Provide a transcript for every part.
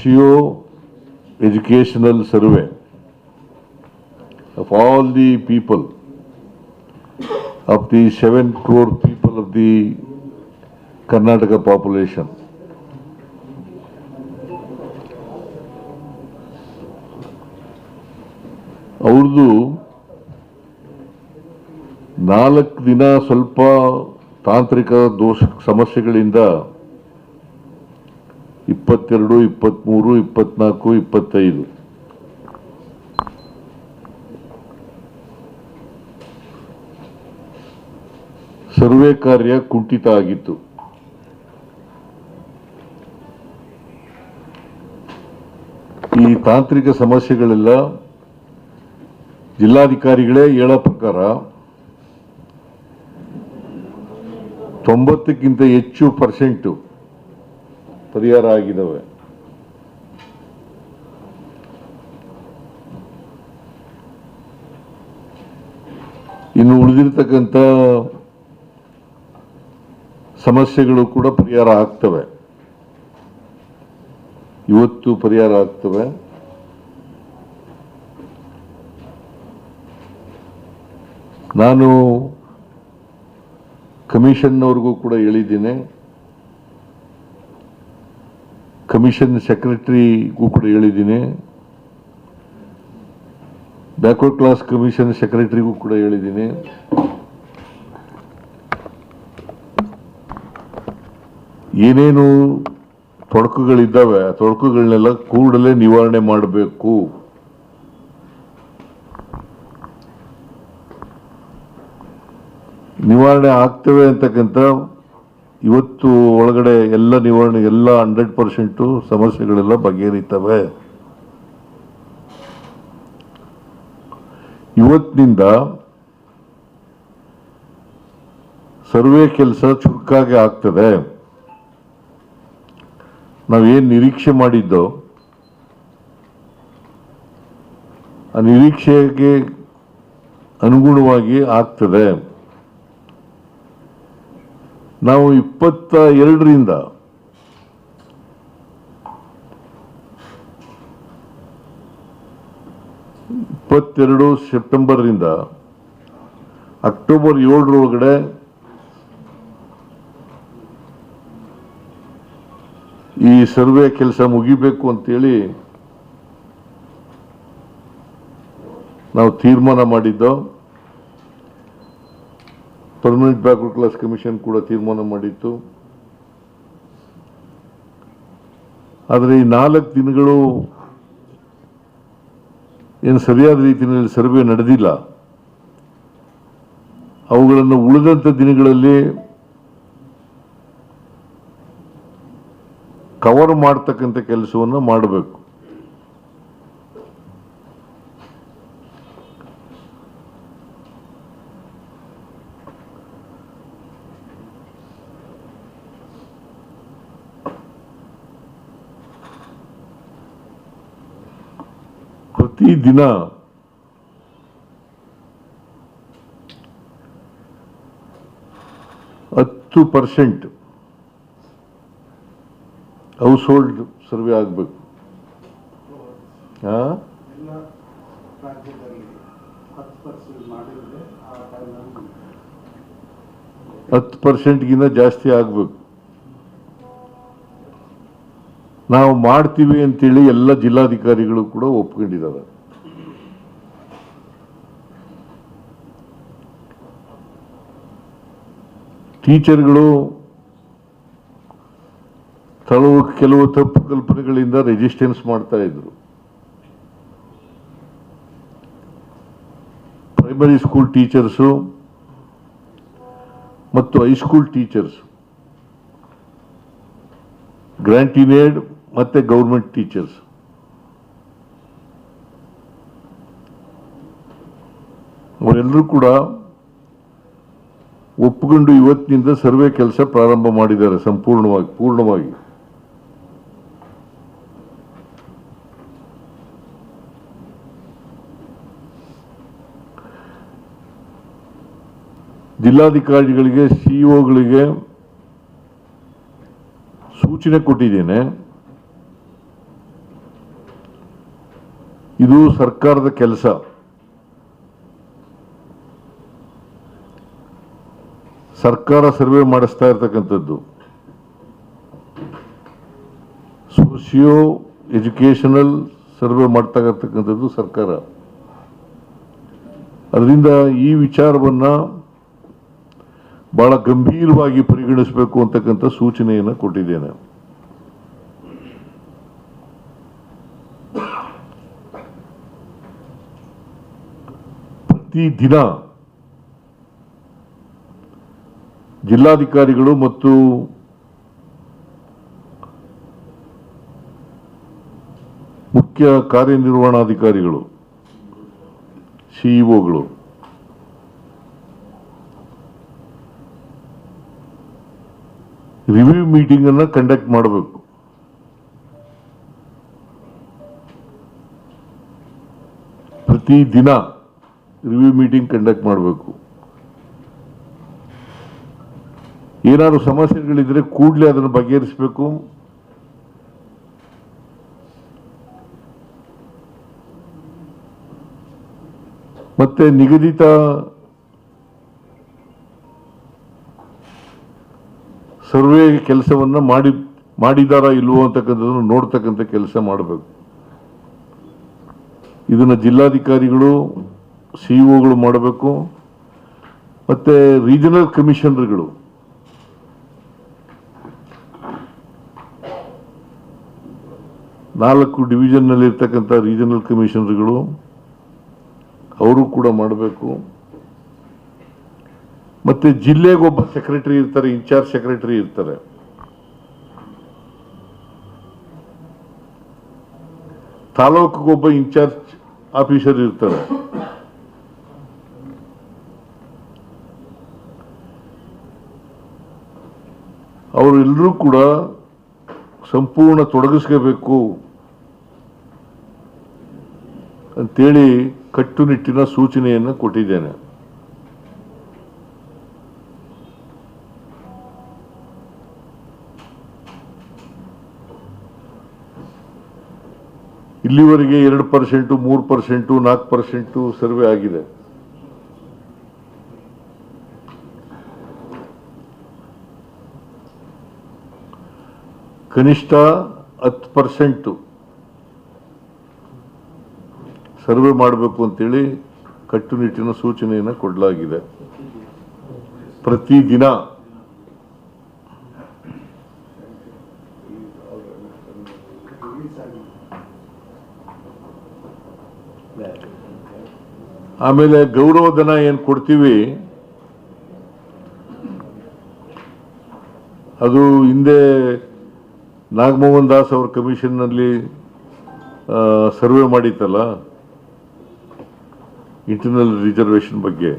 socio-educational survey of all the people, of the 7 crore people of the Karnataka population. ಅವ್ರದ್ದು 4 ದಿನ ಸ್ವಲ್ಪ ತಾಂತ್ರಿಕ ದೋಷ ಸಮಸ್ಯೆಗಳಿಂದ 22, 23, 24, 25 ಸರ್ವೆ ಕಾರ್ಯ ಕುಂಠಿತ ಆಗಿತ್ತು. ಈ ತಾಂತ್ರಿಕ ಸಮಸ್ಯೆಗಳೆಲ್ಲ ಜಿಲ್ಲಾಧಿಕಾರಿಗಳೇ ಹೇಳೋ ಪ್ರಕಾರ 90ಕ್ಕಿಂತ ಹೆಚ್ಚು % ಪರಿಹಾರ ಆಗಿದ್ದಾವೆ. ಇನ್ನು ಉಳಿದಿರ್ತಕ್ಕಂಥ ಸಮಸ್ಯೆಗಳು ಕೂಡ ಪರಿಹಾರ ಆಗ್ತವೆ, ಇವತ್ತು ಪರಿಹಾರ ಆಗ್ತವೆ. ನಾನು ಕಮಿಷನ್ನವ್ರಿಗೂ ಕೂಡ ಹೇಳಿದ್ದೀನಿ, ಕಮಿಷನ್ ಸೆಕ್ರೆಟರಿಗೂ ಕೂಡ ಹೇಳಿದ್ದೀನಿ, ಬ್ಯಾಕ್ವರ್ಡ್ ಕ್ಲಾಸ್ ಕಮಿಷನ್ ಸೆಕ್ರೆಟರಿಗೂ ಕೂಡ ಹೇಳಿದ್ದೀನಿ. ಏನೇನು ತೊಡಕುಗಳಿದ್ದಾವೆ ಆ ತೊಡಕುಗಳನ್ನೆಲ್ಲ ಕೂಡಲೇ ನಿವಾರಣೆ ಮಾಡಬೇಕು. ನಿವಾರಣೆ ಆಗ್ತವೆ ಅಂತಕ್ಕಂಥ ಇವತ್ತು ಒಳಗಡೆ ಎಲ್ಲ ನಿವಾರಣೆ ಎಲ್ಲ 100% ಸಮಸ್ಯೆಗಳೆಲ್ಲ ಬಗೆಹರಿತವೆ. ಇವತ್ತಿನಿಂದ ಸರ್ವೆ ಕೆಲಸ ಚುರುಕಾಗಿ ಆಗ್ತದೆ. ನಾವೇನು ನಿರೀಕ್ಷೆ ಮಾಡಿದ್ದೋ ಆ ನಿರೀಕ್ಷೆಗೆ ಅನುಗುಣವಾಗಿ ಆಗ್ತದೆ. ನಾವು 22ರಿಂದ ಸೆಪ್ಟೆಂಬರ್ರಿಂದ ಅಕ್ಟೋಬರ್ 7ರೊಳಗಡೆ ಈ ಸರ್ವೆ ಕೆಲಸ ಮುಗಿಬೇಕು ಅಂತೇಳಿ ನಾವು ತೀರ್ಮಾನ ಮಾಡಿದ್ದೋ. ಪರ್ಮನೆಂಟ್ ಬ್ಯಾಕ್ವರ್ಡ್ ಕ್ಲಾಸ್ ಕಮಿಷನ್ ಕೂಡ ತೀರ್ಮಾನ ಮಾಡಿತ್ತು. ಆದರೆ ಈ 4 ದಿನಗಳು ಏನು ಸರಿಯಾದ ರೀತಿಯಲ್ಲಿ ಸರ್ವೆ ನಡೆದಿಲ್ಲ. ಅವುಗಳನ್ನು ಉಳಿದಂಥ ದಿನಗಳಲ್ಲಿ ಕವರ್ ಮಾಡ್ತಕ್ಕಂಥ ಕೆಲಸವನ್ನು ಮಾಡಬೇಕು. ಪ್ರತಿದಿನ 10% ಹೌಸ್ ಹೋಲ್ಡ್ ಸರ್ವೆ ಆಗಬೇಕು. 10%ಗಿಂತ ಜಾಸ್ತಿ ಆಗಬೇಕು. ನಾವು ಮಾಡ್ತೀವಿ ಅಂತೇಳಿ ಎಲ್ಲ ಜಿಲ್ಲಾಧಿಕಾರಿಗಳು ಕೂಡ ಒಪ್ಕೊಂಡಿದ್ದಾರೆ. ಟೀಚರ್ಗಳು ಕೆಲವು ತಪ್ಪು ಕಲ್ಪನೆಗಳಿಂದ ರೆಸಿಸ್ಟೆನ್ಸ್ ಮಾಡ್ತಾ ಇದ್ರು. ಪ್ರೈಮರಿ ಸ್ಕೂಲ್ ಟೀಚರ್ಸು ಮತ್ತು ಹೈಸ್ಕೂಲ್ ಟೀಚರ್ಸ್, ಗ್ರಾಂಟ್ ಇನ್ ಏಡ್ ಮತ್ತೆ ಗೌರ್ಮೆಂಟ್ ಟೀಚರ್ಸ್ ಅವರೆಲ್ಲರೂ ಕೂಡ ಒಪ್ಪಿಕೊಂಡು ಇವತ್ತಿನಿಂದ ಸರ್ವೆ ಕೆಲಸ ಪ್ರಾರಂಭ ಮಾಡಿದ್ದಾರೆ ಪೂರ್ಣವಾಗಿ. ಜಿಲ್ಲಾಧಿಕಾರಿಗಳಿಗೆ, ಸಿಇಒಗಳಿಗೆ ಸೂಚನೆ ಕೊಟ್ಟಿದ್ದೇನೆ. ಇದು ಸರ್ಕಾರದ ಕೆಲಸ. ಸರ್ಕಾರ ಸರ್ವೆ ಮಾಡಿಸ್ತಾ ಇರ್ತಕ್ಕಂಥದ್ದು. ಸೋಷಿಯೋ ಎಜುಕೇಶನಲ್ ಸರ್ವೆ ಮಾಡ್ತಾ ಇರ್ತಕ್ಕಂಥದ್ದು ಸರ್ಕಾರ. ಅದರಿಂದ ಈ ವಿಚಾರವನ್ನ ಬಹಳ ಗಂಭೀರವಾಗಿ ಪರಿಗಣಿಸಬೇಕು ಅಂತಕ್ಕಂಥ ಸೂಚನೆಯನ್ನು ಕೊಟ್ಟಿದ್ದೇನೆ. ಪ್ರತಿದಿನ ಜಿಲ್ಲಾಧಿಕಾರಿಗಳು ಮತ್ತು ಮುಖ್ಯ ಕಾರ್ಯನಿರ್ವಹಣಾಧಿಕಾರಿಗಳು ಸಿಇಒಗಳು ರಿವ್ಯೂ ಮೀಟಿಂಗ್ ಅನ್ನು ಕಂಡಕ್ಟ್ ಮಾಡಬೇಕು. ಪ್ರತಿದಿನ ರಿವ್ಯೂ ಮೀಟಿಂಗ್ ಕಂಡಕ್ಟ್ ಮಾಡಬೇಕು. ಏನಾದ್ರು ಸಮಸ್ಯೆಗಳಿದ್ರೆ ಕೂಡಲೇ ಅದನ್ನು ಬಗೆಹರಿಸಬೇಕು. ಮತ್ತೆ ನಿಗದಿತ ಸರ್ವೆ ಕೆಲಸವನ್ನ ಮಾಡಿದಾರಾ ಇಲ್ವೋ ಅಂತಕ್ಕಂಥದ್ದನ್ನು ನೋಡ್ತಕ್ಕಂಥ ಕೆಲಸ ಮಾಡಬೇಕು. ಇದನ್ನ ಜಿಲ್ಲಾಧಿಕಾರಿಗಳು ಸಿಇಒಗಳು ಮಾಡಬೇಕು. ಮತ್ತೆ ರೀಜನಲ್ ಕಮಿಷನರ್ಗಳು ನಾಲ್ಕು ಡಿವಿಷನ್ ನಲ್ಲಿ ಇರ್ತಕ್ಕಂಥ ರೀಜನಲ್ ಕಮಿಷನರ್ಗಳು ಅವರು ಕೂಡ ಮಾಡಬೇಕು. ಮತ್ತೆ ಜಿಲ್ಲೆಗೆ ಒಬ್ಬ ಸೆಕ್ರೆಟರಿ ಇರ್ತಾರೆ, ಇನ್ಚಾರ್ಜ್ ಸೆಕ್ರೆಟರಿ ಇರ್ತಾರೆ. ತಾಲೂಕಿಗೊಬ್ಬ ಇನ್ಚಾರ್ಜ್ ಆಫೀಸರ್ ಇರ್ತಾರೆ. ಅವರೆಲ್ಲರೂ ಕೂಡ ಸಂಪೂರ್ಣ ತೊಡಗಿಸ್ಕೋಬೇಕು ಅಂತೇಳಿ ಕಟ್ಟುನಿಟ್ಟಿನ ಸೂಚನೆಯನ್ನು ಕೊಟ್ಟಿದ್ದೇನೆ. ಇಲ್ಲಿವರೆಗೆ 2%, 3%, 4% ಸರ್ವೆ ಆಗಿದೆ. ಕನಿಷ್ಠ 10% ಸರ್ವೆ ಮಾಡಬೇಕು ಅಂತೇಳಿ ಕಟ್ಟುನಿಟ್ಟಿನ ಸೂಚನೆಯನ್ನು ಕೊಡಲಾಗಿದೆ. ಪ್ರತಿದಿನ ಆಮೇಲೆ ಗೌರವಧನ ಏನು ಕೊಡ್ತೀವಿ ಅದು ಹಿಂದೆ ನಾಗಮೋಹನ್ ದಾಸ್ ಅವರ ಕಮಿಷನ್ ನಲ್ಲಿ ಸರ್ವೆ ಮಾಡಿತ್ತಲ್ಲ ಇಂಟರ್ನಲ್ ರಿಸರ್ವೇಶನ್ ಬಗ್ಗೆ,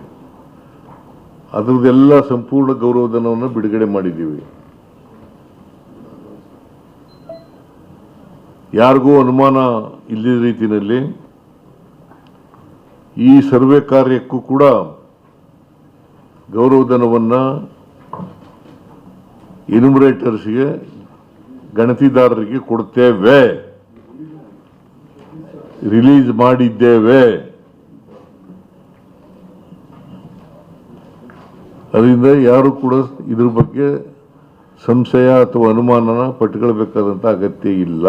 ಅದರದೆಲ್ಲ ಸಂಪೂರ್ಣ ಗೌರವಧನವನ್ನು ಬಿಡುಗಡೆ ಮಾಡಿದ್ದೀವಿ. ಯಾರಿಗೂ ಅನುಮಾನ ಇಲ್ಲದ ರೀತಿಯಲ್ಲಿ ಈ ಸರ್ವೆ ಕಾರ್ಯಕ್ಕೂ ಕೂಡ ಗೌರವಧನವನ್ನು ಎನ್ಯುಮರೇಟರ್ಸ್ಗೆ, ಗಣತಿದಾರರಿಗೆ ಕೊಡ್ತೇವೆ, ರಿಲೀಸ್ ಮಾಡಿದ್ದೇವೆ. ಅದರಿಂದ ಯಾರು ಕೂಡ ಇದ್ರ ಬಗ್ಗೆ ಸಂಶಯ ಅಥವಾ ಅನುಮಾನನ ಪಟ್ಟುಕೊಳ್ಬೇಕಾದಂತ ಅಗತ್ಯ ಇಲ್ಲ.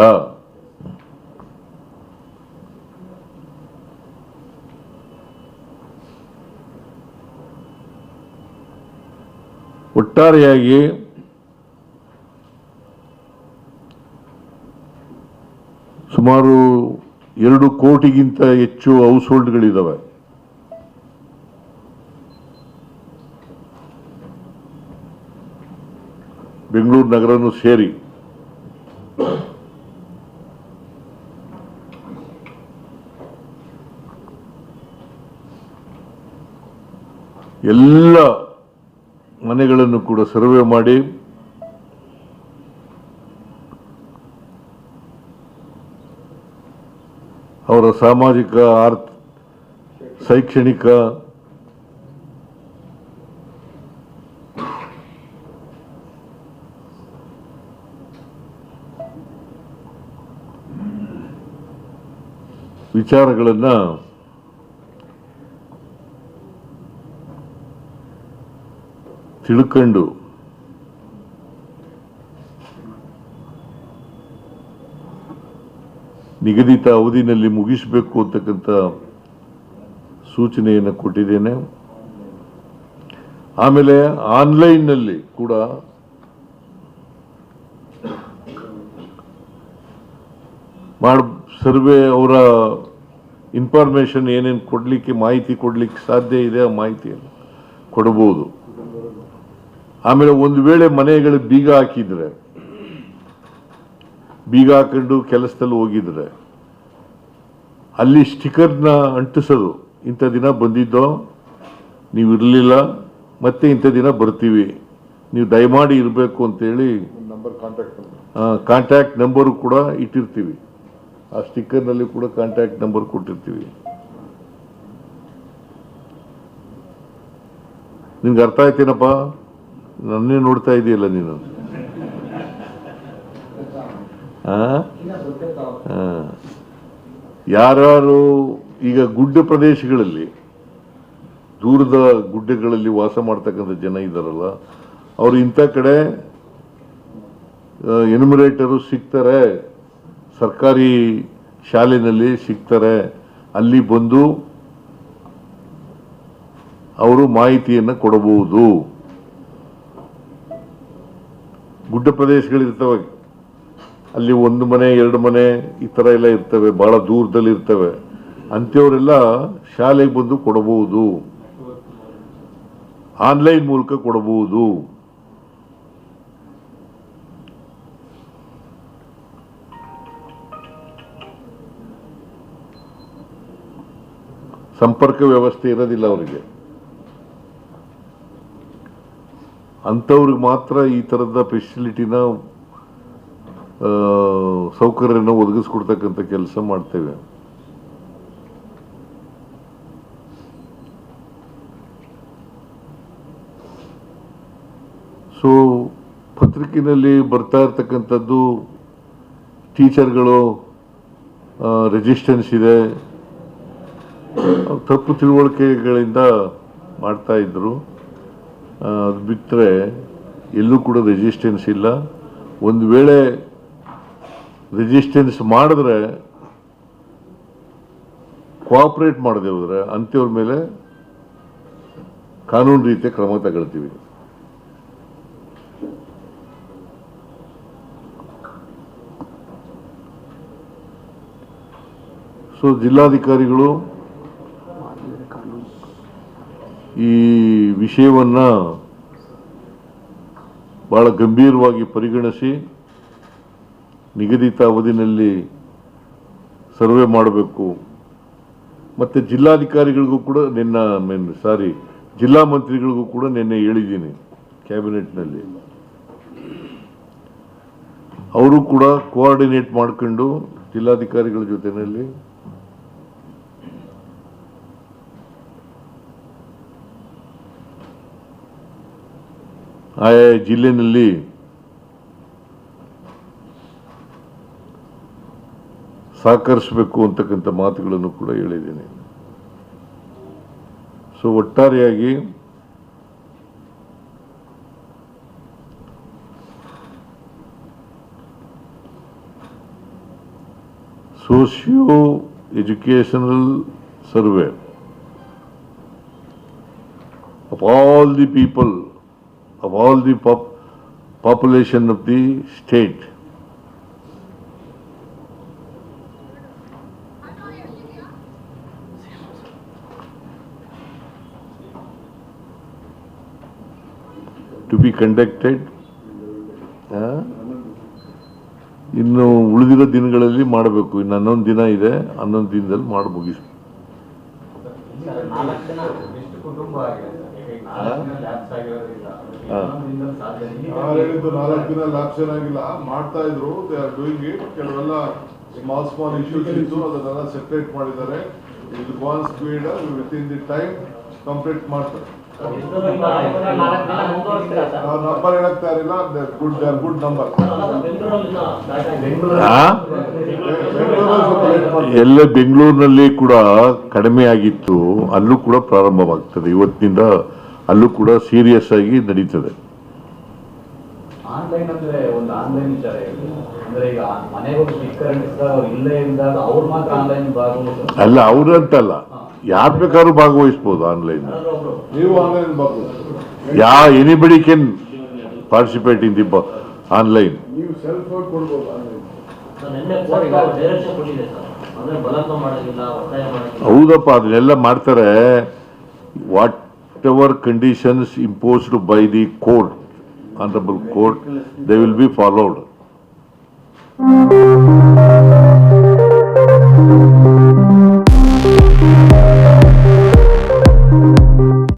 ಒಟ್ಟಾರೆಯಾಗಿ ಸುಮಾರು 2 ಕೋಟಿಗಿಂತ ಹೆಚ್ಚು ಹೌಸ್ ಹೋಲ್ಡ್ಗಳಿದ್ದಾವೆ. ಬೆಂಗಳೂರು ನಗರನು ಸೇರಿ ಎಲ್ಲ ಮನೆಗಳನ್ನು ಕೂಡ ಸರ್ವೆ ಮಾಡಿ ಅವರ ಸಾಮಾಜಿಕ ಶೈಕ್ಷಣಿಕ ವಿಚಾರಗಳನ್ನು ತಿಳ್ಕೊಂಡು ನಿಗದಿತ ಅವಧಿನಲ್ಲಿ ಮುಗಿಸಬೇಕು ಅಂತಕ್ಕಂಥ ಸೂಚನೆಯನ್ನು ಕೊಟ್ಟಿದ್ದೇನೆ. ಆಮೇಲೆ ಆನ್ಲೈನ್ನಲ್ಲಿ ಕೂಡ ಸರ್ವೆ ಅವರ ಇನ್ಫಾರ್ಮೇಶನ್ ಏನೇನು ಕೊಡಲಿಕ್ಕೆ ಮಾಹಿತಿ ಕೊಡಲಿಕ್ಕೆ ಸಾಧ್ಯ ಇದೆ ಆ ಮಾಹಿತಿಯನ್ನು ಕೊಡಬಹುದು. ಆಮೇಲೆ ಒಂದು ವೇಳೆ ಮನೆಗಳಿಗೆ ಬೀಗ ಹಾಕಿದ್ರೆ, ಬೀಗ ಹಾಕೊಂಡು ಕೆಲಸದಲ್ಲಿ ಹೋಗಿದ್ರೆ ಅಲ್ಲಿ ಸ್ಟಿಕರ್ನ ಅಂಟಿಸೋದು, ಇಂಥ ದಿನ ಬಂದಿದ್ದೋ, ನೀವು ಇರಲಿಲ್ಲ, ಮತ್ತೆ ಇಂಥ ದಿನ ಬರ್ತೀವಿ, ನೀವು ದಯಮಾಡಿ ಇರಬೇಕು ಅಂತೇಳಿ ಕಾಂಟ್ಯಾಕ್ಟ್ ನಂಬರು ಕೂಡ ಇಟ್ಟಿರ್ತೀವಿ. ಆ ಸ್ಟಿಕ್ಕರ್ನಲ್ಲಿ ಕೂಡ ಕಾಂಟ್ಯಾಕ್ಟ್ ನಂಬರ್ ಕೊಟ್ಟಿರ್ತೀವಿ. ನಿನ್ಗೆ ಅರ್ಥ ಆಯ್ತೇನಪ್ಪ? ನನ್ನೇ ನೋಡ್ತಾ ಇದೆಯಲ್ಲ ನೀನು. ಯಾರು ಈಗ ಗುಡ್ಡ ಪ್ರದೇಶಗಳಲ್ಲಿ, ದೂರದ ಗುಡ್ಡಗಳಲ್ಲಿ ವಾಸ ಮಾಡ್ತಕ್ಕಂಥ ಜನ ಇದ್ದಾರಲ್ಲ, ಅವರು ಇಂಥ ಕಡೆ ಎನ್ಯುಮರೇಟರು ಸಿಗ್ತಾರೆ, ಸರ್ಕಾರಿ ಶಾಲೆಯಲ್ಲಿ ಸಿಗ್ತಾರೆ, ಅಲ್ಲಿ ಬಂದು ಅವರು ಮಾಹಿತಿಯನ್ನು ಕೊಡಬಹುದು. ಗುಡ್ಡ ಪ್ರದೇಶಗಳಿರ್ತವೆ, ಅಲ್ಲಿ ಒಂದು ಮನೆ ಎರಡು ಮನೆ ಈ ಥರ ಎಲ್ಲ ಇರ್ತವೆ, ಬಹಳ ದೂರದಲ್ಲಿ ಇರ್ತವೆ. ಅಂಥವರೆಲ್ಲ ಶಾಲೆಗೆ ಬಂದು ಕೊಡಬಹುದು, ಆನ್ಲೈನ್ ಮೂಲಕ ಕೊಡಬಹುದು. ಸಂಪರ್ಕ ವ್ಯವಸ್ಥೆ ಇರೋದಿಲ್ಲ ಅವರಿಗೆ. ಅಂಥವ್ರಿಗೆ ಮಾತ್ರ ಈ ಥರದ ಫೆಸಿಲಿಟಿನ, ಸೌಕರ್ಯನ ಒದಗಿಸ್ಕೊಡ್ತಕ್ಕಂಥ ಕೆಲಸ ಮಾಡ್ತೇವೆ. ಸೊ ಪತ್ರಿಕೆಯಲ್ಲಿ ಬರ್ತಾ ಇರ್ತಕ್ಕಂಥದ್ದು ಟೀಚರ್ಗಳು ರೆಸಿಸ್ಟೆನ್ಸ್ ಇದೆ, ತಪ್ಪು ತಿಳುವಳಿಕೆಗಳಿಂದ ಮಾಡ್ತಾ ಇದ್ರು. ಅದು ಬಿಟ್ಟರೆ ಎಲ್ಲೂ ಕೂಡ ರೆಸಿಸ್ಟೆನ್ಸ್ ಇಲ್ಲ. ಒಂದು ವೇಳೆ ರೆಸಿಸ್ಟೆನ್ಸ್ ಮಾಡಿದ್ರೆ, ಕೋಆಪರೇಟ್ ಮಾಡದೆ ಹೋದ್ರೆ ಅಂಥವ್ರ ಮೇಲೆ ಕಾನೂನು ರೀತಿಯ ಕ್ರಮ ತಗೊಳ್ತೀವಿ. ಸೊ ಜಿಲ್ಲಾಧಿಕಾರಿಗಳು ಈ ವಿಷಯವನ್ನ ಬಹಳ ಗಂಭೀರವಾಗಿ ಪರಿಗಣಿಸಿ ನಿಗದಿತ ಅವಧಿನಲ್ಲಿ ಸರ್ವೆ ಮಾಡಬೇಕು. ಮತ್ತೆ ಜಿಲ್ಲಾಧಿಕಾರಿಗಳಿಗೂ ಕೂಡ ಜಿಲ್ಲಾ ಮಂತ್ರಿಗಳಿಗೂ ಕೂಡ ನಿನ್ನೆ ಹೇಳಿದ್ದೀನಿ ಕ್ಯಾಬಿನೆಟ್ನಲ್ಲಿ. ಅವರು ಕೂಡ ಕೋಆರ್ಡಿನೇಟ್ ಮಾಡ್ಕೊಂಡು ಜಿಲ್ಲಾಧಿಕಾರಿಗಳ ಜೊತೆಯಲ್ಲಿ ಆಯಾ ಜಿಲ್ಲೆನಲ್ಲಿ ಸಹಕರಿಸಬೇಕು ಅಂತಕ್ಕಂಥ ಮಾತುಗಳನ್ನು ಕೂಡ ಹೇಳಿದ್ದೇನೆ. ಸೊ ಒಟ್ಟಾರೆಯಾಗಿ socio educational survey of all the people, of all the population of the state. To be conducted. ಇನ್ನು ಉಳಿದಿರೋ ದಿನಗಳಲ್ಲಿ ಮಾಡಬೇಕು. ಇನ್ನು 11 ದಿನ ಇದೆ, 11 ದಿನದಲ್ಲಿ ಮಾಡಿ ಮುಗಿಸ್ಬೇಕು. 4 ದಿನ ಲ್ಯಾಪ್ಸ್ ಆಗಿಲ್ಲ, ಮಾಡ್ತಾ ಇದ್ರು. They are doing it. ಕೆಲವೆಲ್ಲ ಸ್ಮಾಲ್ ಇಶ್ಯೂಸ್ ಇತ್ತು, ಅದನ್ನೆಲ್ಲ ಸೆಪರೇಟ್ ಮಾಡಿದ್ದಾರೆ. ಇದು gone speed with in the time complete ಮಾಡ್ತಾರೆ. ನಂಬರ್ ಹೇಳಕ್ತಾ ಇರಲಿಲ್ಲ, ಗುಡ್ ನಂಬರ್. ಎಲ್ಲ ಬೆಂಗಳೂರಿನಲ್ಲಿ ಕೂಡ ಕಡಿಮೆ ಆಗಿತ್ತು, ಅಲ್ಲೂ ಕೂಡ ಪ್ರಾರಂಭವಾಗ್ತದೆ ಇವತ್ತಿನಿಂದ. ಅಲ್ಲೂ ಕೂಡ ಸೀರಿಯಸ್ ಆಗಿ ನಡೀತದೆ. ಆನ್ಲೈನ್ ಅಂದ್ರೆ ಒಂದು ಆನ್ಲೈನ್ ವಿಚಾರ ಹೇಳಿ. ಅಂದ್ರೆ ಈಗ ಮನೆಗೆ ಹೋಗಿ ಸ್ಟಿಕ್ಕರ್ ಅಂಟಿಸಿದಾಗ ಅವ್ರು ಇಲ್ಲೇ ಇದ್ದಾಗ ಅವ್ರು ಮಾತ್ರ ಆನ್ಲೈನ್ ಭಾಗವಹಿಸೋದು ಅಲ್ಲ, ಅವ್ರಂತಲ್ಲ, ಯಾರು ಬೇಕಾದ್ರೂ ಭಾಗವಹಿಸ್ಬೋದು ಆನ್ಲೈನ್. ನೀವು ಆನ್ಲೈನ್ ಬರ್ಬೋದು, anybody can participate in the online. ನೀವು ಸೆಲ್ಫ್ ಕೊಡ್ಬೋದು ಆನ್ಲೈನ್. ಹೌದಪ್ಪ, ಅದನ್ನೆಲ್ಲ ಮಾಡ್ತಾರೆ. What ever conditions imposed by the court, honourable court, they will be followed.